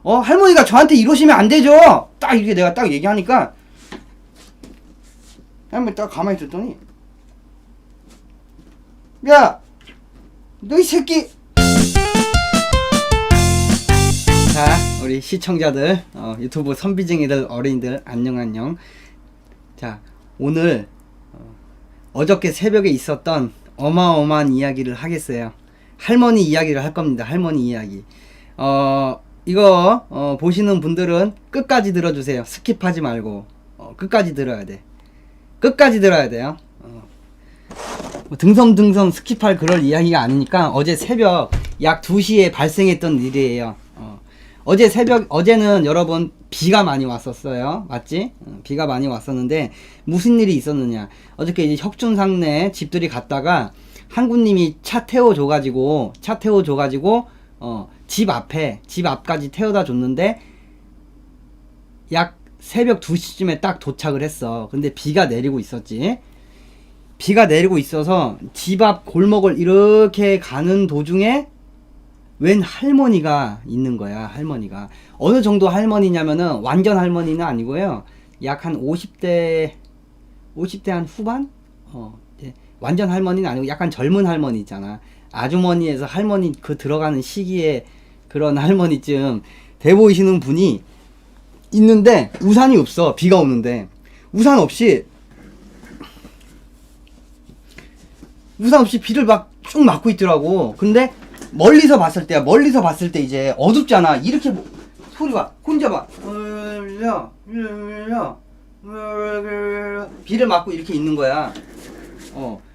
할머니가 저한테 이러시면 안 되죠. 딱 이렇게 내가 딱 얘기하니까 할머니 딱 가만히 있었더니, 야, 너 이 새끼. 자, 우리 시청자들, 유튜브 선비쟁이들, 어린이들, 안녕. 자, 오늘 어저께 새벽에 있었던 어마어마한 이야기를 하겠어요. 할머니 이야기를 할 겁니다. 할머니 이야기. 이거 보시는 분들은 끝까지 들어주세요. 스킵하지 말고 끝까지 들어야 돼. 끝까지 들어야 돼요. 등섬 스킵할 그럴 이야기가 아니니까. 어제 새벽 약 2시에 발생했던 일이에요. 어제는 여러분 비가 많이 왔었어요. 맞지? 비가 많이 왔었는데 무슨 일이 있었느냐. 어저께 이제 혁준상내 집들이 갔다가 한구님이 차 태워줘가지고 집 앞까지 태워다 줬는데 약 새벽 2시쯤에 딱 도착을 했어. 근데 비가 내리고 있었지. 비가 내리고 있어서 집 앞 골목을 이렇게 가는 도중에 웬 할머니가 있는 거야. 할머니가 어느 정도 할머니냐면은 완전 할머니는 아니고요. 약 한 50대 한 후반? 완전 할머니는 아니고 약간 젊은 할머니 있잖아. 아주머니에서 할머니 그 들어가는 시기에 그런 할머니쯤 돼 보이시는 분이 있는데 우산이 없어. 비가 오는데 우산 없이 비를 막 쭉 맞고 있더라고. 근데 멀리서 봤을 때 이제 어둡잖아. 이렇게 소리가 혼자 봐. 비를 맞고 이렇게 있는 거야.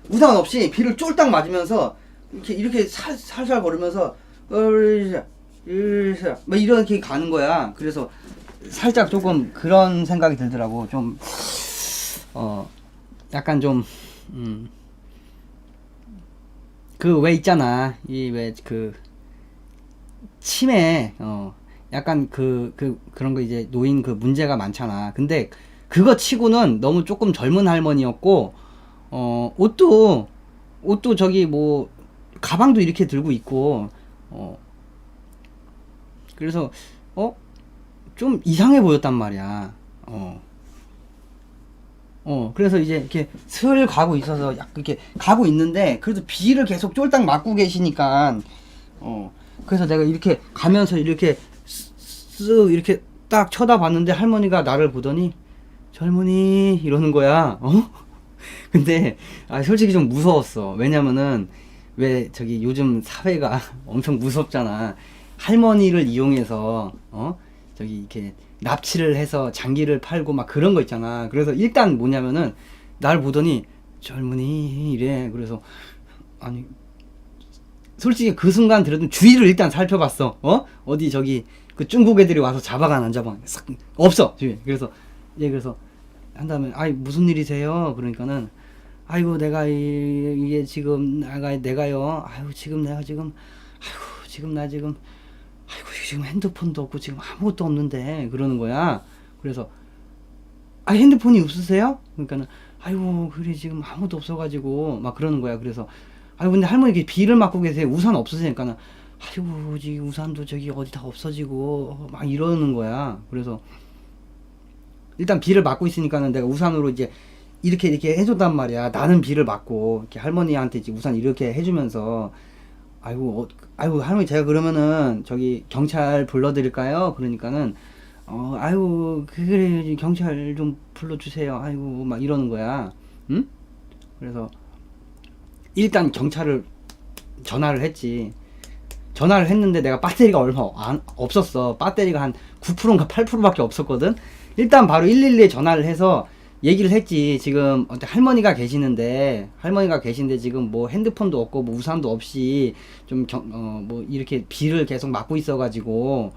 우산 없이 비를 쫄딱 맞으면서 이렇게 살살 걸으면서 막 이렇게 가는 거야. 그래서 살짝 조금 그런 생각이 들더라고. 좀 약간 좀 그 왜 있잖아. 이 왜 그 치매 약간 그런 거 이제 노인 그 문제가 많잖아. 근데 그거 치고는 너무 조금 젊은 할머니였고 옷도 저기 뭐 가방도 이렇게 들고 있고 그래서 좀 이상해 보였단 말이야. 그래서 이제 이렇게 슬 가고 있어서 약간 이렇게 가고 있는데 그래도 비를 계속 쫄딱 맞고 계시니까 그래서 내가 이렇게 가면서 이렇게 쓱 이렇게 딱 쳐다봤는데 할머니가 나를 보더니 젊은이 이러는 거야. 근데 솔직히 좀 무서웠어. 왜냐면은 왜 저기 요즘 사회가 엄청 무섭잖아. 할머니를 이용해서 저기 이렇게 납치를 해서 장기를 팔고 막 그런 거 있잖아. 그래서 일단 뭐냐면은 나를 보더니 젊은이 이래. 그래서 아니 솔직히 그 순간 들어도 주위를 일단 살펴봤어. 어디 저기 그 중국 애들이 와서 잡아가나 안 잡아가나 싹 없어 주위에. 그래서 한다면 무슨 일이세요? 그러니까는 아이고 내가 이게 지금 내가요. 지금 핸드폰도 없고 지금 아무것도 없는데 그러는 거야. 그래서 핸드폰이 없으세요? 그러니까는 그래 지금 아무것도 없어가지고 막 그러는 거야. 그래서 근데 할머니 이렇게 비를 맞고 계세요. 우산 없으세요? 그러니까는 지금 우산도 저기 어디 다 없어지고 막 이러는 거야. 그래서 일단 비를 맞고 있으니까는 내가 우산으로 이제 이렇게 해줬단 말이야. 나는 비를 맞고 이렇게 할머니한테 이제 우산 이렇게 해주면서 할머니 제가 그러면은 저기 경찰 불러드릴까요? 그러니까는 그래 경찰 좀 불러주세요. 막 이러는 거야. 응? 그래서 일단 경찰을 전화를 했지. 전화를 했는데 내가 배터리가 얼마 없었어. 배터리가 한 9%인가 8%밖에 없었거든. 일단 바로 112에 전화를 해서 얘기를 했지. 지금 할머니가 계시는데 지금 뭐 핸드폰도 없고 뭐 우산도 없이 좀 뭐 이렇게 비를 계속 맞고 있어가지고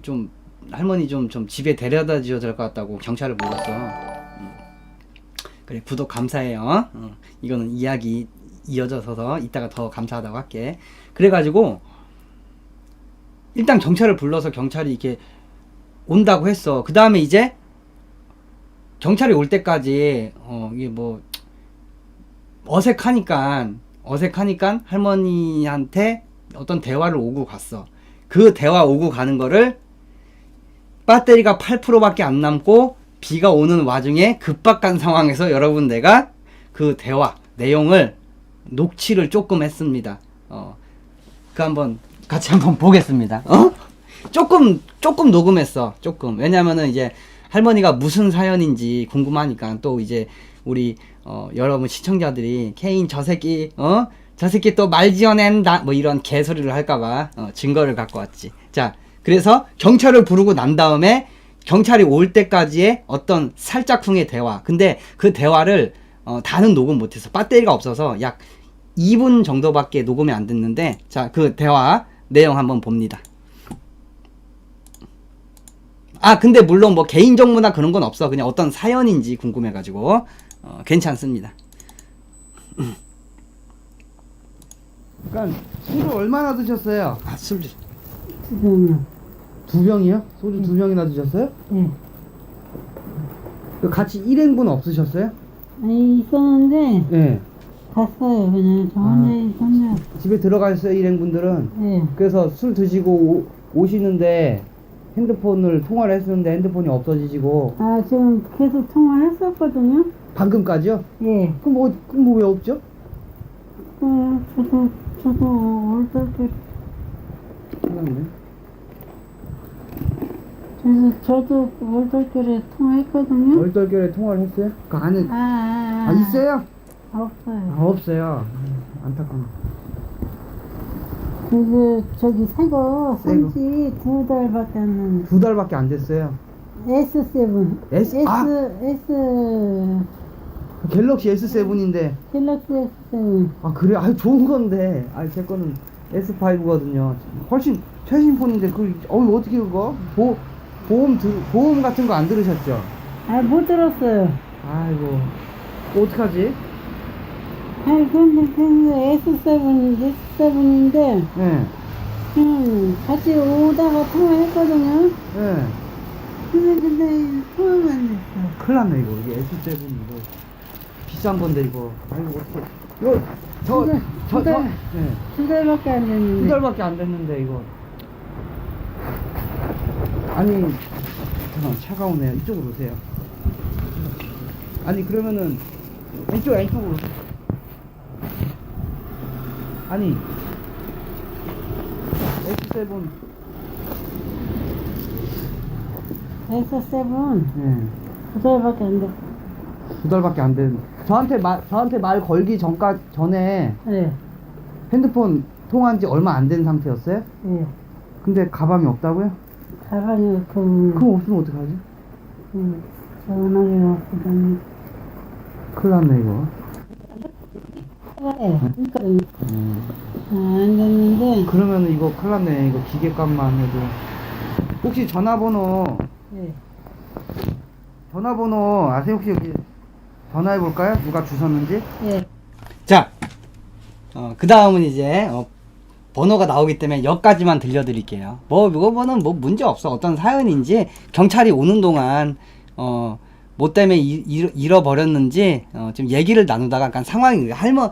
좀 할머니 좀 집에 데려다 주셔야 될 것 같다고 경찰을 불렀어. 그래 구독 감사해요. 이거는 이야기 이어져서 이따가 더 감사하다고 할게. 그래가지고 일단 경찰을 불러서 경찰이 이렇게 온다고 했어. 그 다음에 이제 경찰이 올 때까지 이게 뭐 어색하니까 할머니한테 어떤 대화를 오고 갔어. 그 대화 오고 가는 거를 배터리가 8%밖에 안 남고 비가 오는 와중에 급박한 상황에서 여러분 내가 그 대화 내용을 녹취를 조금 했습니다. 그 한번 같이 한번 보겠습니다. 조금 녹음했어. 조금. 왜냐면은 이제 할머니가 무슨 사연인지 궁금하니까 또 이제 우리 여러분 시청자들이 케인 저 새끼 저 새끼 또 말 지어낸다 뭐 이런 개소리를 할까봐 증거를 갖고 왔지. 자, 그래서 경찰을 부르고 난 다음에 경찰이 올 때까지의 어떤 살짝쿵의 대화. 근데 그 대화를 다는 녹음 못했어. 배터리가 없어서 약 2분 정도밖에 녹음이 안 됐는데, 자, 그 대화 내용 한번 봅니다. 아, 근데 물론 뭐 개인정보나 그런 건 없어. 그냥 어떤 사연인지 궁금해가지고 괜찮습니다. 그러니까 술을 얼마나 드셨어요? 아, 술 2병이요. 2병이요? 소주 2병이나 드셨어요? 예. 그 같이 일행분 없으셨어요? 아니, 있었는데, 예. 갔어요, 그냥. 저 혼자. 집에 들어가셨어요, 일행분들은? 예. 그래서 술 드시고 오시는데 핸드폰을 통화를 했었는데 핸드폰이 없어지시고. 아, 지금 계속 통화했었거든요? 방금까지요? 예. 그럼 왜 없죠? 저도 얼떨결에, 몰랐네. 그래서 저도 얼떨결에 통화했거든요? 얼떨결에 통화를 했어요? 그 안에 있어요? 없어요. 없어요. 안타깝네. 저기 새거 새거. 산지 2달밖에 안 됐는데. 2달밖에 안 됐어요. S7. 갤럭시 S7인데. 갤럭시 S7. 아, 그래? 아, 좋은 건데. 아, 제 거는 S5거든요. 훨씬 최신 폰인데 어떻게 그거? 보험 같은 거 안 들으셨죠? 아, 못 들었어요. 아이고, 어떡하지? 아니, 근데 S7인데, 예. 같이 오다가 통화했거든요? 예. 근데 통화가 안 됐어. 큰일 났네, 이게 S7 이거. 비싼 건데, 이거. 아이고, 어떡해. 이거, 예. 2달밖에 안 됐는데. 2달밖에 안 됐는데, 이거. 아니, 잠깐, 차가 오네요. 이쪽으로 오세요. 아니, 그러면은, 이쪽으로. 아니, S7. S7 예. 2달밖에 안 됐어. 2달밖에 안 된. 저한테 말 걸기 전에 예. 핸드폰 통화한 지 얼마 안 된 상태였어요? 예. 근데 가방이 없다고요? 가방이 그럼 없으면 어떡하지? 전화기가 없거든요. 큰일 났네, 이거. 예. 그러니까, 안 됐는데. 그러면은 이거 큰일 났네. 이거 기계값만 해도. 혹시 전화번호 예. 아세요? 혹시 여기 전화해볼까요? 누가 주셨는지? 예. 자, 그 다음은 이제, 번호가 나오기 때문에 여기까지만 들려드릴게요. 이거는 문제 없어. 어떤 사연인지, 경찰이 오는 동안, 뭐 때문에 잃어버렸는지, 좀 얘기를 나누다가 약간 상황이, 그러니까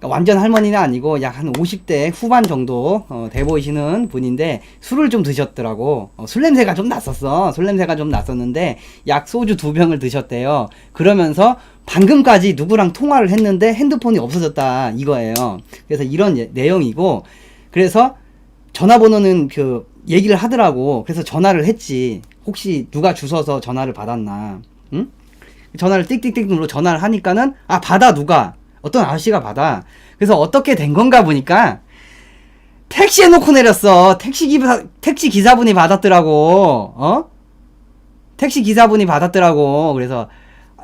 완전 할머니는 아니고 약 한 50대 후반 정도 돼 보이시는 분인데 술을 좀 드셨더라고. 술 냄새가 좀 났었는데 약 소주 2병을 드셨대요. 그러면서 방금까지 누구랑 통화를 했는데 핸드폰이 없어졌다 이거예요. 그래서 이런 내용이고, 그래서 전화번호는 그 얘기를 하더라고. 그래서 전화를 했지. 혹시 누가 주워서 전화를 받았나? 응? 전화를 띡띡띡 눌러 전화를 하니까는 받아. 누가 어떤 아저씨가 받아. 그래서 어떻게 된 건가 보니까 택시에 놓고 내렸어. 택시 기사분이 받았더라고. 택시 기사분이 받았더라고. 그래서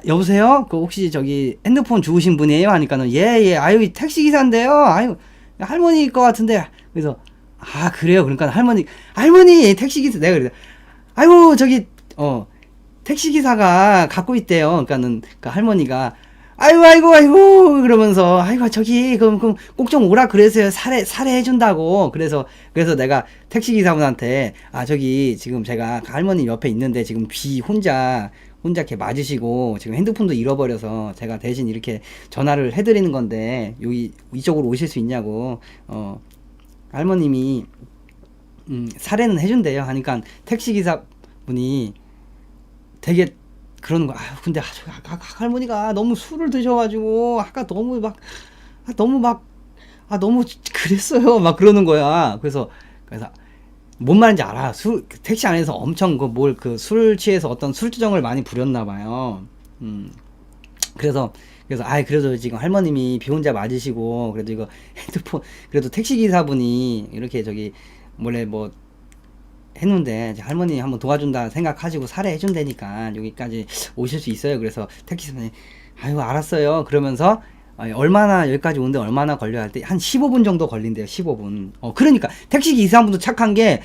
여보세요? 그 혹시 저기 핸드폰 주우신 분이에요? 하니까는 예. 아유, 택시 기사인데요. 아유, 할머니일 것 같은데. 그래서 그래요. 그러니까 할머니 택시 기사. 내가 그래. 아유, 저기 택시 기사가 갖고 있대요. 그러니까는 그 할머니가 아이고 그러면서 저기 그럼 꼭 좀 오라 그래서요. 살해해준다고. 그래서 내가 택시 기사분한테 저기 지금 제가 할머니 옆에 있는데 지금 비 혼자 이렇게 맞으시고 지금 핸드폰도 잃어버려서 제가 대신 이렇게 전화를 해드리는 건데 이쪽으로 오실 수 있냐고. 할머님이 사례는 해준대요. 하니까 택시기사분이 되게 그러는 거야. 아, 근데 아까 할머니가 너무 술을 드셔가지고 아까 너무 막 너무 그랬어요. 막 그러는 거야. 그래서 뭔 말인지 알아. 택시 안에서 엄청 술 취해서 어떤 술주정을 많이 부렸나 봐요. 그래서 그래도 지금 할머님이 비 혼자 맞으시고 그래도 이거 핸드폰 그래도 택시 기사분이 이렇게 몰래 뭐 했는데 할머니 한번 도와준다 생각하시고 살해해 준다니까 여기까지 오실 수 있어요. 그래서 택시기사분이 아이고 알았어요. 그러면서 얼마나 여기까지 오는데 얼마나 걸려야 할 때 한 15분 정도 걸린대요. 15분. 그러니까 택시 기사분도 착한 게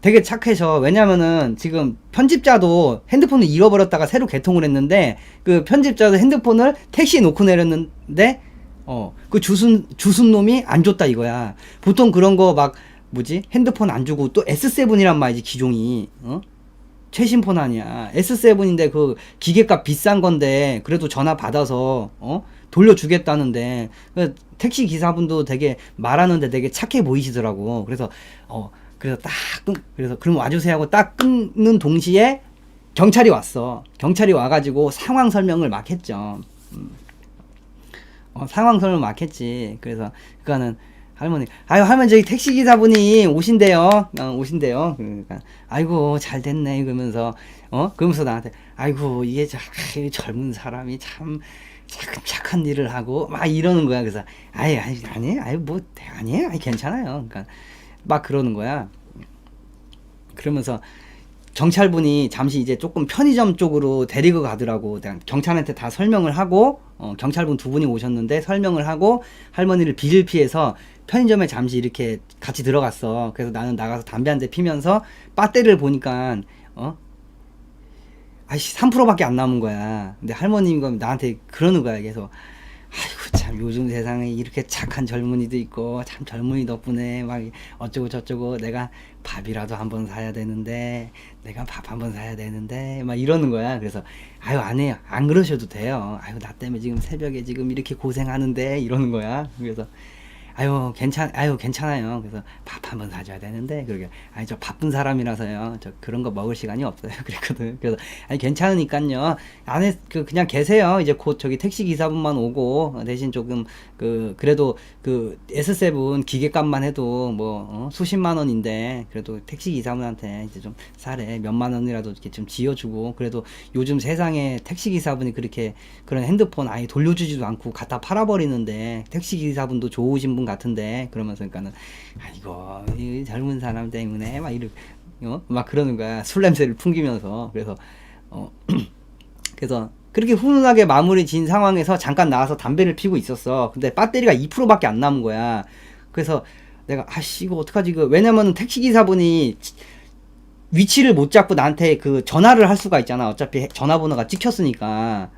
되게 착해서 왜냐면은 지금 편집자도 핸드폰을 잃어버렸다가 새로 개통을 했는데 그 편집자도 핸드폰을 택시에 놓고 내렸는데 그 주순 놈이 안 줬다 이거야. 보통 그런 거 핸드폰 안 주고 또 S7이란 말이지 기종이 최신 폰 아니야. S7인데 그 기계값 비싼 건데 그래도 전화 받아서 돌려주겠다는데 택시 기사분도 되게 말하는데 되게 착해 보이시더라고. 그래서 그럼 와주세요 하고 딱 끊는 동시에 경찰이 왔어. 경찰이 와가지고 상황 설명을 막 했죠. 상황 설명 막 했지. 그래서 그거는 할머니 저기 택시기사분이 오신대요. 그러니까 아이고 잘 됐네 그러면서 그러면서 나한테 아이고 이게 젊은 사람이 참 착한 일을 하고 막 이러는 거야. 그래서 아니에요 괜찮아요. 그러니까 막 그러는 거야. 그러면서 경찰분이 잠시 이제 조금 편의점 쪽으로 데리고 가더라고. 경찰한테 다 설명을 하고 경찰분 두 분이 오셨는데 설명을 하고 할머니를 비를 피해서 편의점에 잠시 이렇게 같이 들어갔어. 그래서 나는 나가서 담배 한 대 피면서 배터리를 보니까 3%밖에 안 남은 거야. 근데 할머니가 나한테 그러는 거야. 그래서 아이고 참 요즘 세상에 이렇게 착한 젊은이도 있고 참 젊은이 덕분에 막 어쩌고 저쩌고 내가 밥이라도 한번 사야 되는데 막 이러는 거야. 그래서 안 해요. 안 그러셔도 돼요. 나 때문에 지금 새벽에 지금 이렇게 고생하는데 이러는 거야. 그래서 괜찮아요. 그래서 밥 한번 사줘야 되는데, 그러게, 저 바쁜 사람이라서요. 저 그런 거 먹을 시간이 없어요. 그랬거든. 그래서, 괜찮으니까요. 안에, 그냥 계세요. 이제 곧 택시 기사분만 오고, 대신 조금, 그래도 S7 기계값만 해도 수십만 원인데, 그래도 택시 기사분한테 이제 좀 사례 몇만 원이라도 이렇게 좀 지어주고, 그래도 요즘 세상에 택시 기사분이 그런 핸드폰 아예 돌려주지도 않고 갖다 팔아버리는데, 택시 기사분도 좋으신 분 같은데 그러면서 그러니까는 이 젊은 사람 때문에 막 그러는 거야. 술 냄새를 풍기면서. 그래서 그래서 그렇게 훈훈하게 마무리 진 상황에서 잠깐 나와서 담배를 피고 있었어. 근데 배터리가 2%밖에 안 남은 거야. 그래서 내가 이거 어떡하지. 왜냐면은 택시기사분이 위치를 못 잡고 나한테 전화를 할 수가 있잖아. 어차피 전화번호가 찍혔으니까.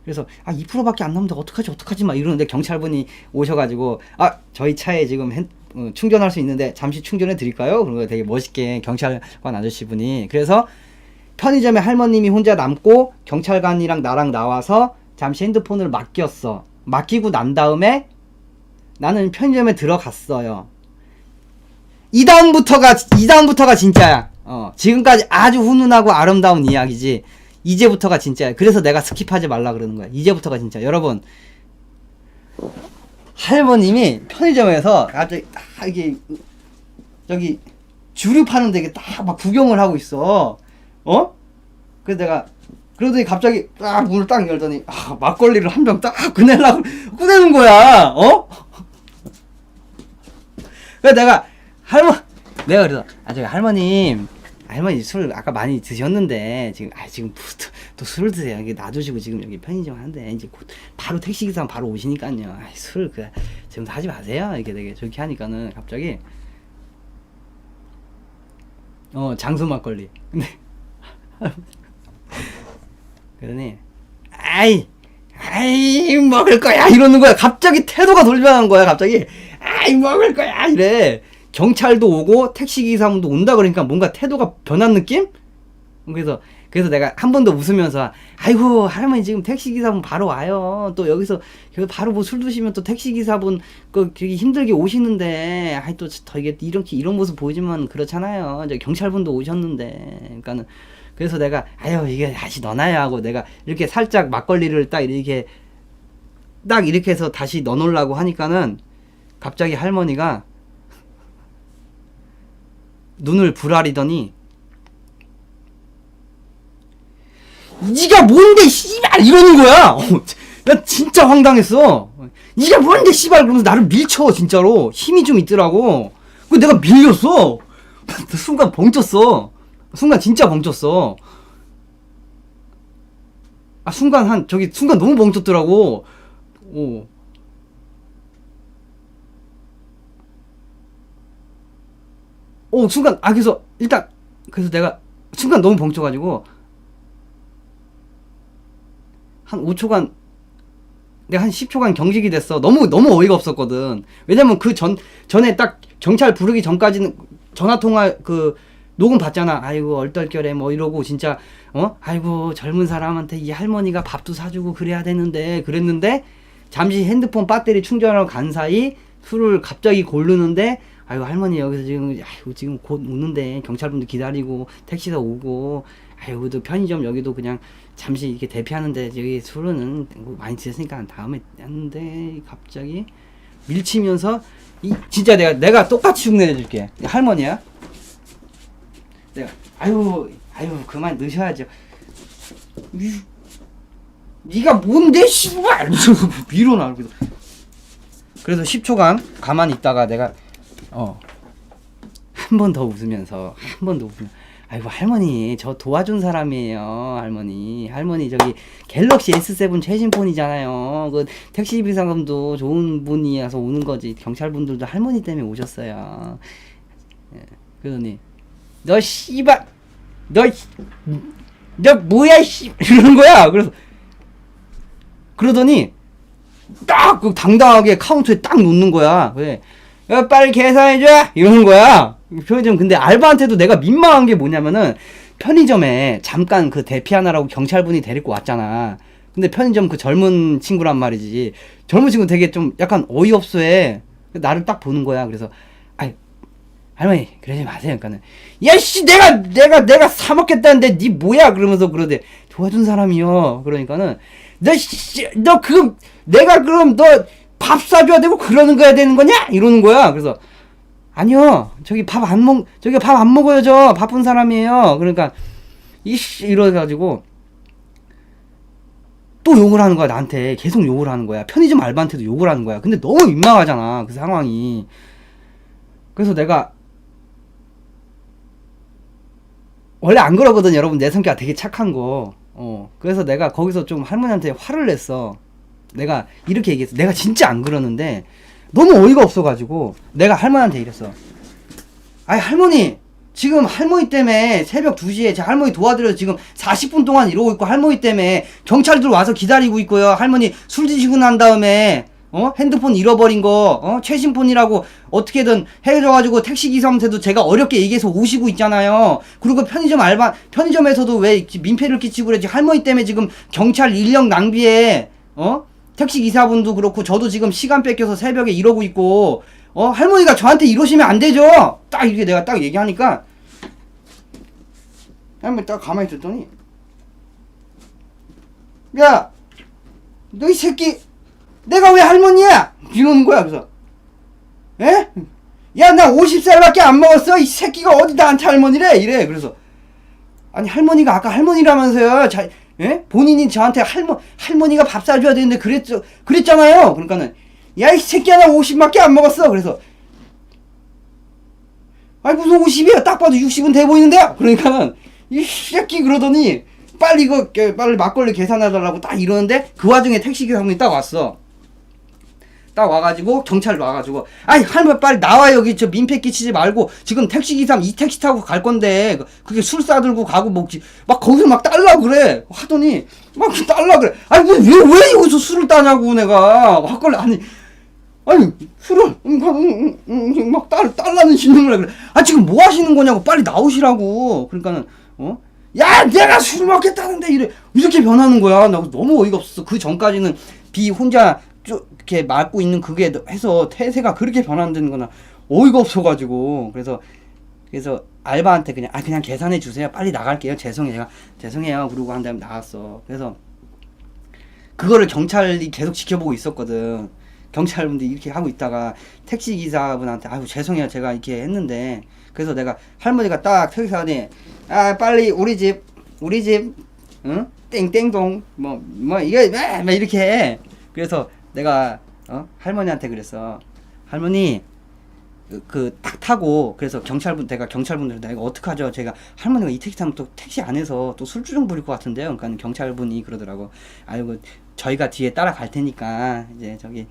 그래서 2%밖에 안 남는데 어떡하지 막 이러는데 경찰분이 오셔가지고 저희 차에 지금 충전할 수 있는데 잠시 충전해 드릴까요? 그런 거 되게 멋있게 경찰관 아저씨분이. 그래서 편의점에 할머님이 혼자 남고 경찰관이랑 나랑 나와서 잠시 핸드폰을 맡기고 난 다음에 나는 편의점에 들어갔어요. 이 다음부터가 진짜야. 지금까지 아주 훈훈하고 아름다운 이야기지. 이제부터가 진짜야. 그래서 내가 스킵하지 말라 그러는 거야. 이제부터가 진짜. 여러분, 할머님이 편의점에서 갑자기 이게 저기 주류 파는 데게 딱 막 구경을 하고 있어. 그래서 내가 그러더니 갑자기 딱 문을 딱 열더니 막걸리를 한 병 딱 꺼내는 거야. 그래서 내가 그래서 저기 할머니 술 아까 많이 드셨는데 지금 또 술을 드세요. 이게 놔두시고 지금 여기 편의점 하는데 이제 곧 바로 택시기사 바로 오시니까요. 술 지금 하지 마세요. 이렇게 되게 저렇게 하니까는 갑자기 장수 막걸리. 근데 그러더니 먹을 거야 이러는 거야. 갑자기 태도가 돌변한 거야. 갑자기 먹을 거야 이래. 경찰도 오고 택시기사분도 온다 그러니까 뭔가 태도가 변한 느낌? 그래서 그래서 내가 한 번 더 웃으면서 아이고 할머니 지금 택시기사분 바로 와요. 또 여기서 바로 뭐 술 드시면 또 택시기사분 그 되게 힘들게 오시는데 아이 또 이게 이렇게 이런 모습 보이지만 그렇잖아요. 저 경찰분도 오셨는데 그러니까는 그래서 내가 아유 이게 다시 넣어놔야 하고 내가 이렇게 살짝 막걸리를 딱 이렇게 해서 다시 넣어놓으려고 하니까는 갑자기 할머니가 눈을 부라리더니 니가 뭔데 씨발 이러는 거야. 나 진짜 황당했어. 니가 뭔데 씨발 그러면서 나를 밀쳐 진짜로. 힘이 좀 있더라고. 그 내가 밀렸어. 순간 벙쪘어. 순간 진짜 벙쪘어. 아 순간 순간 너무 벙쪘더라고. 순간 그래서 일단 그래서 내가 순간 너무 벙쪄가지고 한 5초간 내가 한 10초간 경직이 됐어. 너무 어이가 없었거든. 왜냐면 그 전에 딱 경찰 부르기 전까지는 전화통화 그 녹음 받잖아. 아이고 얼떨결에 뭐 이러고 진짜 아이고 젊은 사람한테 이 할머니가 밥도 사주고 그래야 되는데 그랬는데 잠시 핸드폰 배터리 충전하러 간 사이 술을 갑자기 고르는데 아이고 할머니 여기서 지금 곧 오는데 경찰분들 기다리고 택시도 오고 아이고 또 편의점 여기도 그냥 잠시 이렇게 대피하는데 여기 술은 많이 드셨으니까 다음에 했는데 갑자기 밀치면서 진짜 내가 똑같이 흉내내줄게. 할머니야. 내가 아유 그만 넣으셔야죠. 네가 뭔데 씨발 밀어놔. 그래서 10초간 가만히 있다가 내가 한 번 더 웃으면서 아이고 할머니 저 도와준 사람이에요. 할머니 저기 갤럭시 S7 최신 폰이잖아요. 그 택시 비상금도 좋은 분이어서 오는 거지. 경찰분들도 할머니 때문에 오셨어요. 그러더니 너 씨발 너 뭐야 씨 이러는 거야. 그러더니 딱 당당하게 카운터에 딱 놓는 거야. 왜? 야, 빨리 계산해줘! 이러는 거야. 편의점, 근데 알바한테도 내가 민망한 게 뭐냐면은, 편의점에 잠깐 그 대피하느라고 경찰분이 데리고 왔잖아. 근데 편의점 그 젊은 친구란 말이지. 젊은 친구 되게 좀 약간 어이없어 해. 나를 딱 보는 거야. 그래서, 할머니, 그러지 마세요. 그러니까는, 야, 씨, 내가 사먹겠다는데, 니 뭐야? 그러면서 그러대. 도와준 사람이요. 그러니까는, 내가 그럼 밥 사줘야 되고 그러는 거야 되는 거냐? 이러는 거야. 그래서 아니요. 저기 밥 안 먹어요. 저 바쁜 사람이에요. 그러니까 이래가지고 또 욕을 하는 거야. 나한테 계속 욕을 하는 거야. 편의점 알바한테도 욕을 하는 거야. 근데 너무 민망하잖아. 그 상황이. 그래서 내가 원래 안 그러거든. 여러분 내 성격 되게 착한 거. 그래서 내가 거기서 좀 할머니한테 화를 냈어. 내가 이렇게 얘기했어. 내가 진짜 안 그러는데 너무 어이가 없어가지고 내가 할머니한테 이랬어. 할머니 지금 할머니 때문에 새벽 2시에 제 할머니 도와드려서 지금 40분 동안 이러고 있고 할머니 때문에 경찰들 와서 기다리고 있고요. 할머니 술 드시고 난 다음에 핸드폰 잃어버린 거 최신 폰이라고 어떻게든 해줘가지고 택시기사한테도 제가 어렵게 얘기해서 오시고 있잖아요. 그리고 편의점에서도 왜 민폐를 끼치고 그러지. 할머니 때문에 지금 경찰 인력 낭비에 택시기사분도 그렇고 저도 지금 시간 뺏겨서 새벽에 이러고 있고 할머니가 저한테 이러시면 안 되죠. 딱 이렇게 내가 딱 얘기하니까 할머니 딱 가만히 있었더니 야 너 이 새끼 내가 왜 할머니야? 이러는 거야. 그래서 에? 야 나 50살밖에 안 먹었어. 이 새끼가 어디 나한테 할머니래 이래. 그래서 아니 할머니가 아까 할머니라면서요. 본인이 저한테 할머니가 밥 사줘야 되는데 그랬잖아요. 그러니까는 야 이 새끼야 나 50밖에 안 먹었어. 그래서 무슨 50이야? 딱 봐도 60은 돼 보이는데요. 그러니까는 이 새끼 그러더니 빨리 막걸리 계산해달라고 딱 이러는데 그 와중에 택시기사분이 딱 왔어. 딱 와가지고 경찰 와가지고 할머니 빨리 나와. 여기 저 민폐 끼치지 말고 지금 택시기사 이 택시 타고 갈 건데 그게 술 싸들고 가고 막 거기서 막 딸라고 그래. 하더니 막 딸라 그래. 왜 여기서 술을 따냐고. 내가 막걸리 술을 막 딸라는 신용을 그래. 지금 뭐 하시는 거냐고. 빨리 나오시라고. 그러니까는 야 내가 술 먹겠다는데 이렇게 변하는 거야. 나 너무 어이가 없었어. 그 전까지는 비 혼자 쭉 이렇게 맞고 있는 그게 해서 태세가 그렇게 변한다는 거나 어이가 없어가지고 그래서 알바한테 그냥 계산해 주세요. 빨리 나갈게요. 죄송해요. 그러고 한 다음에 나갔어. 그래서 그거를 경찰이 계속 지켜보고 있었거든. 경찰분들이 이렇게 하고 있다가 택시 기사분한테 아유 죄송해요 제가 이렇게 했는데 그래서 내가 할머니가 딱 택시사한테 아 빨리 우리 집 응? 땡땡동 뭐 이게 막 이렇게 해. 그래서 내가 할머니한테 그랬어. 할머니 그 딱 타고 그래서 내가 경찰분들 내가 어떡하죠? 제가 할머니가 이 택시 타면 또 택시 안에서 또 술주정 부릴 것 같은데요. 그러니까 경찰분이 그러더라고. 아이고 저희가 뒤에 따라갈 테니까 이제 저기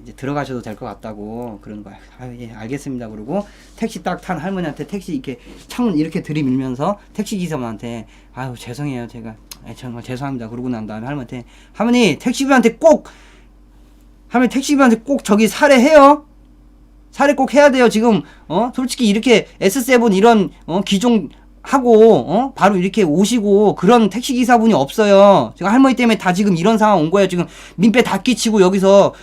이제 들어가셔도 될 것 같다고 그러는 거야. 아유 예 알겠습니다. 그러고 택시 딱 탄 할머니한테 택시 이렇게 창문 이렇게 들이밀면서 택시 기사분한테 아유 죄송해요 제가 정말 죄송합니다. 그러고 난 다음에 할머니 택시분한테 꼭 저기 살해해요. 살해 꼭 해야 돼요. 지금 솔직히 이렇게 S7 이런 기종 하고 바로 이렇게 오시고 그런 택시 기사분이 없어요. 지금 할머니 때문에 다 지금 이런 상황 온 거예요. 지금 민폐 다 끼치고 여기서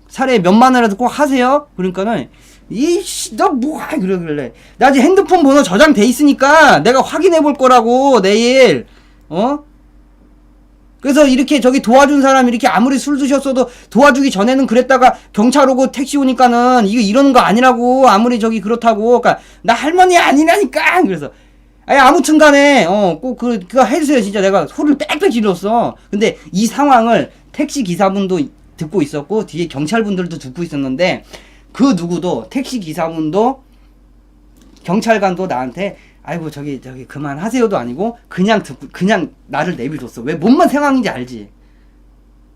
살해 몇만 원이라도 꼭 하세요. 그러니까는 이씨 너 뭐야 그러길래 나 이제 핸드폰 번호 저장돼 있으니까 내가 확인해 볼 거라고 내일 그래서 이렇게 저기 도와준 사람 이렇게 아무리 술 드셨어도 도와주기 전에는 그랬다가 경찰 오고 택시 오니까는 이거 이러는 거 아니라고 아무리 저기 그렇다고 그러니까 나 할머니 아니라니까 그래서 아니 아무튼 간에 꼭 그거 해주세요. 진짜 내가 소리를 빽빽 질렀어. 근데 이 상황을 택시 기사분도 듣고 있었고 뒤에 경찰분들도 듣고 있었는데 그 누구도 택시 기사분도 경찰관도 나한테 아이고 저기 그만하세요도 아니고 그냥 듣고 그냥 나를 내비뒀어. 왜 뭔만 상황인지 알지.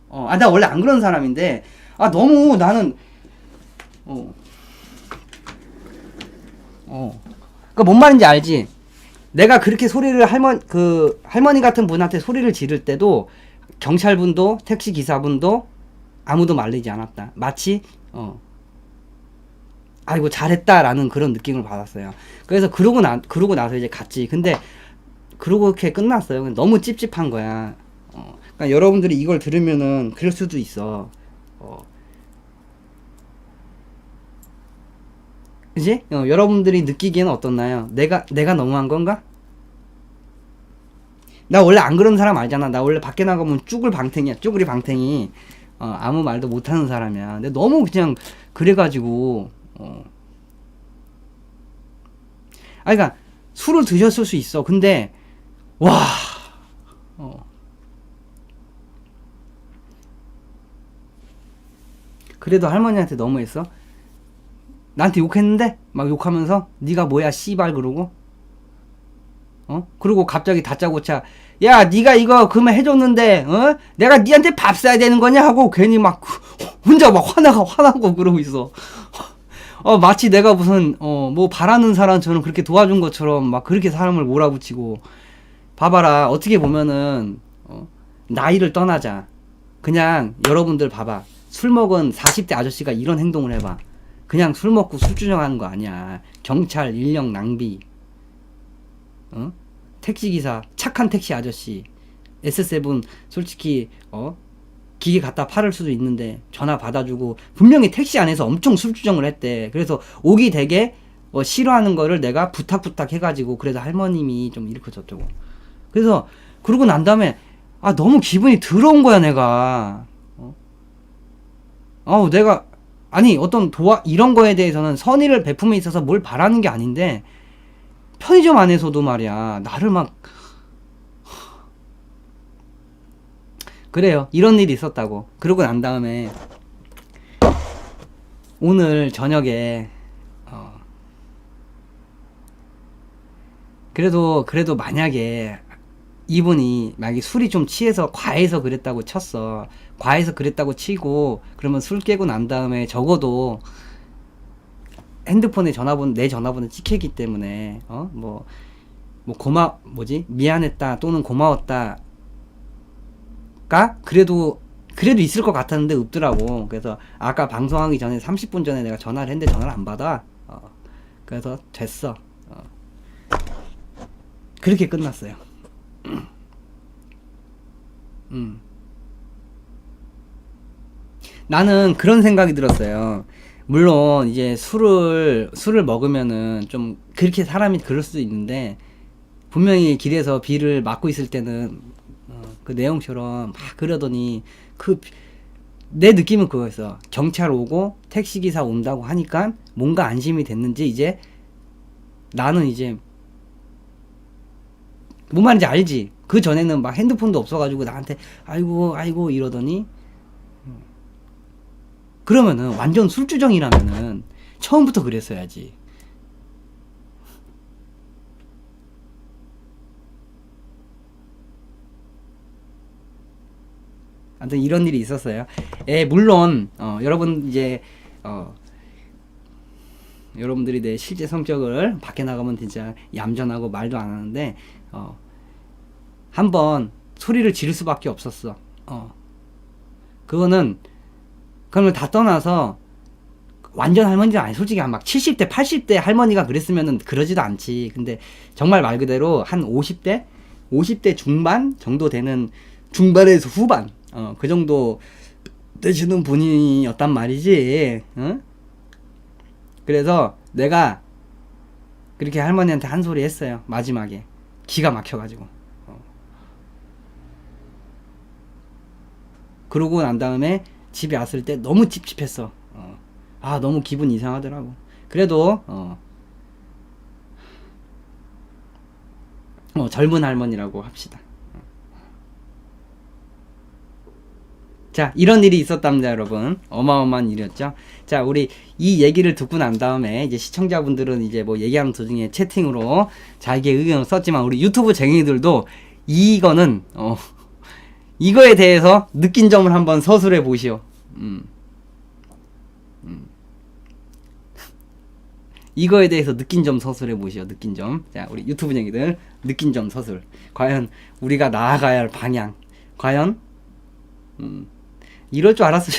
나 원래 안 그런 사람인데 너무 나는 그러니까 뭔 말인지 알지. 내가 그렇게 소리를 할머니 같은 분한테 소리를 지를 때도 경찰분도 택시 기사분도 아무도 말리지 않았다. 마치 아이고 잘했다라는 그런 느낌을 받았어요. 그래서 그러고 나서 이제 갔지. 근데 그렇게 끝났어요. 너무 찝찝한 거야. 그러니까 여러분들이 이걸 들으면은 그럴 수도 있어. 그지? 여러분들이 느끼기에는 어떻나요? 내가 너무한 건가? 나 원래 안 그런 사람 알잖아. 나 원래 밖에 나가면 쭈구리 방탱이. 아무 말도 못하는 사람이야. 근데 너무 그냥 그래가지고 그러니까 술을 드셨을 수 있어. 근데 와 그래도 할머니한테 너무했어. 나한테 욕했는데 막 욕하면서 네가 뭐야 씨발 그러고 그리고 갑자기 다짜고짜 야 네가 이거 그만 해줬는데 내가 니한테 밥 사야 되는 거냐 하고 괜히 막 혼자 막 화나고 그러고 있어. 마치 내가 무슨 뭐 바라는 사람처럼 그렇게 도와준 것처럼 막 그렇게 사람을 몰아붙이고. 봐봐라 어떻게 보면은 나이를 떠나자. 그냥 여러분들 봐봐. 술 먹은 40대 아저씨가 이런 행동을 해봐. 그냥 술 먹고 술주정하는 거 아니야. 경찰 인력 낭비. 택시기사 착한 택시 아저씨 S7 솔직히 기계 갖다 팔을 수도 있는데 전화 받아주고 분명히 택시 안에서 엄청 술주정을 했대. 그래서 오기 되게 싫어하는 거를 내가 부탁 해가지고 그래서 할머님이 좀 이렇게 저쩌고 그래서 그러고 난 다음에 너무 기분이 더러운 거야 내가. 내가 어떤 이런 거에 대해서는 선의를 베품에 있어서 뭘 바라는 게 아닌데 편의점 안에서도 말이야 나를 막 그래요. 이런 일이 있었다고. 그러고 난 다음에 오늘 저녁에 그래도 만약에 이분이 만약에 술이 좀 취해서 과해서 그랬다고 쳤어. 과해서 그랬다고 치고 그러면 술 깨고 난 다음에 적어도 핸드폰에 내 전화번호 찍혔기 때문에 미안했다 또는 고마웠다 그래도 있을 것 같았는데 없더라고. 그래서 아까 방송하기 전에 30분 전에 내가 전화를 했는데 전화를 안 받아. 그래서 됐어. 그렇게 끝났어요. 나는 그런 생각이 들었어요. 물론 이제 술을 먹으면은 좀 그렇게 사람이 그럴 수도 있는데, 분명히 길에서 비를 맞고 있을 때는 그 내용처럼 막 그러더니 내 느낌은 그거였어. 경찰 오고 택시기사 온다고 하니까 뭔가 안심이 됐는지 이제 나는 이제 뭔 말인지 알지. 그 전에는 막 핸드폰도 없어가지고 나한테 아이고 이러더니, 그러면은 완전 술주정이라면은 처음부터 그랬어야지. 아무튼 이런 일이 있었어요. 물론 여러분 이제 여러분들이 내 실제 성격을 밖에 나가면 진짜 얌전하고 말도 안 하는데, 한번 소리를 지를 수밖에 없었어. 그거는 그러면 다 떠나서 완전 할머니는 아니, 솔직히 한 막 70대 80대 할머니가 그랬으면은 그러지도 않지. 근데 정말 말 그대로 한 50대 중반 정도 되는, 중반에서 후반 그 정도 되시는 분이었단 말이지. 응? 그래서 내가 그렇게 할머니한테 한 소리 했어요. 마지막에 기가 막혀가지고. 그러고 난 다음에 집에 왔을 때 너무 찝찝했어. 너무 기분 이상하더라고. 그래도 젊은 할머니라고 합시다. 자, 이런 일이 있었답니다, 여러분. 어마어마한 일이었죠. 자, 우리 이 얘기를 듣고 난 다음에 이제 시청자분들은 이제 뭐 얘기하는 도중에 채팅으로 자기의 의견을 썼지만, 우리 유튜브 쟁이들도 이거는 이거에 대해서 느낀 점을 한번 서술해 보시오. 이거에 대해서 느낀 점 서술해 보시오. 느낀 점. 자, 우리 유튜브 쟁이들 느낀 점 서술. 과연 우리가 나아가야 할 방향. 과연 이럴 줄 알았어.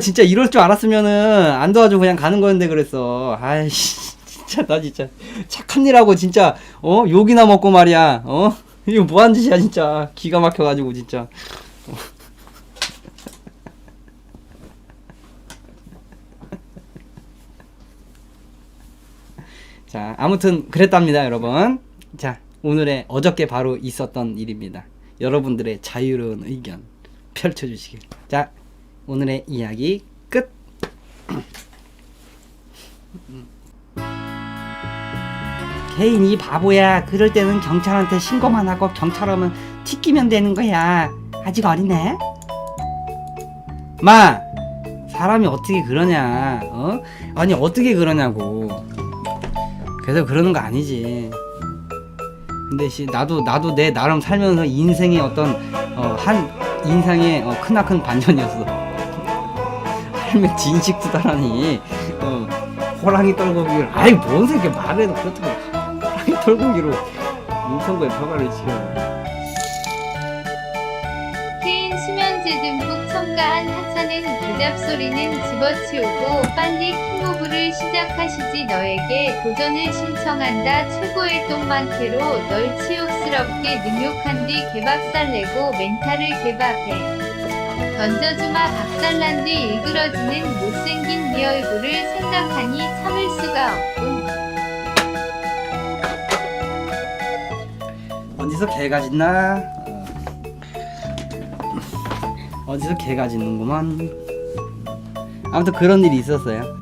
진짜 이럴 줄 알았으면은 안 도와주고 그냥 가는 거였는데 그랬어. 아이씨, 진짜 나 진짜 착한 일하고 진짜 욕이나 먹고 말이야. 이거 뭐한 짓이야 진짜. 기가 막혀가지고 진짜. 자, 아무튼 그랬답니다, 여러분. 자, 오늘의 어저께 바로 있었던 일입니다. 여러분들의 자유로운 의견 펼쳐주시길. 자, 오늘의 이야기 끝. 개인이 바보야. 그럴 때는 경찰한테 신고만 하고 경찰 오면 튀기면 되는 거야. 아직 어리네. 마, 사람이 어떻게 그러냐. 아니 어떻게 그러냐고. 그래서 그러는 거 아니지. 근데 나도 내 나름 살면서 인생의 어떤 한 인상의 크나큰 반전이었어. 할매 진식구다라니. 호랑이 떨고기를, 아이 뭔 새끼 말을 해도 그렇다고 호랑이 떨고기로 인천구에 평화를 지어. 트인 수면제 듬뿍 첨가한 하찮은 개잡소리는 집어치우고 빨리 킹오브를 시작하시지. 너에게 도전을 신청한다. 최고의 똥망캐로 널 치욕스럽게 능욕한 뒤 개박살 내고 멘탈을 개박해. 던져주마. 박살난 뒤 일그러지는 못생긴 네 얼굴을 생각하니 참을 수가 없군. 어디서 개가 짖나? 어디서 개가 짖는구만. 아무튼 그런 일이 있었어요.